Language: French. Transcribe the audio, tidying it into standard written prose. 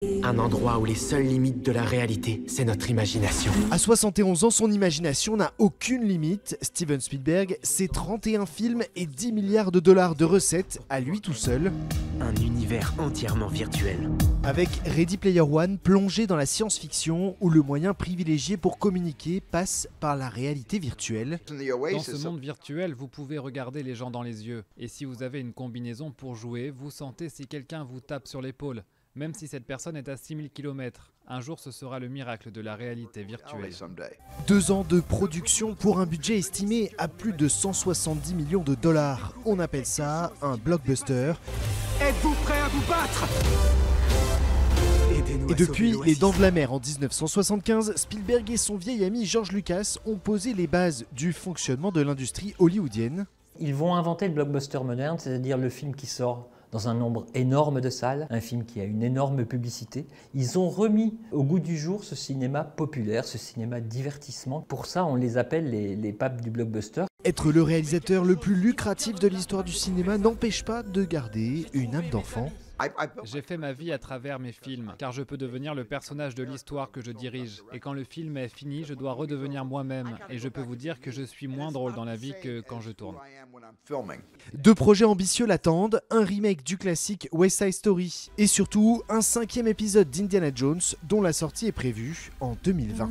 Un endroit où les seules limites de la réalité, c'est notre imagination. À 71 ans, son imagination n'a aucune limite. Steven Spielberg, c'est 31 films et 10 milliards de dollars de recettes à lui tout seul. Un univers entièrement virtuel. Avec Ready Player One, plongé dans la science-fiction où le moyen privilégié pour communiquer passe par la réalité virtuelle. Dans ce monde virtuel, vous pouvez regarder les gens dans les yeux. Et si vous avez une combinaison pour jouer, vous sentez si quelqu'un vous tape sur l'épaule. Même si cette personne est à 6000 km, un jour ce sera le miracle de la réalité virtuelle. 2 ans de production pour un budget estimé à plus de 170 millions de dollars. On appelle ça un blockbuster. Êtes-vous prêts à vous battre? Et depuis Les Dents de la Mer en 1975, Spielberg et son vieil ami George Lucas ont posé les bases du fonctionnement de l'industrie hollywoodienne. Ils vont inventer le blockbuster moderne, c'est-à-dire le film qui sort dans un nombre énorme de salles, un film qui a une énorme publicité. Ils ont remis au goût du jour ce cinéma populaire, ce cinéma divertissement. Pour ça, on les appelle les papes du blockbuster. Être le réalisateur le plus lucratif de l'histoire du cinéma n'empêche pas de garder une âme d'enfant. J'ai fait ma vie à travers mes films, car je peux devenir le personnage de l'histoire que je dirige. Et quand le film est fini, je dois redevenir moi-même. Et je peux vous dire que je suis moins drôle dans la vie que quand je tourne. 2 projets ambitieux l'attendent, un remake du classique West Side Story et surtout un 5e épisode d'Indiana Jones dont la sortie est prévue en 2020.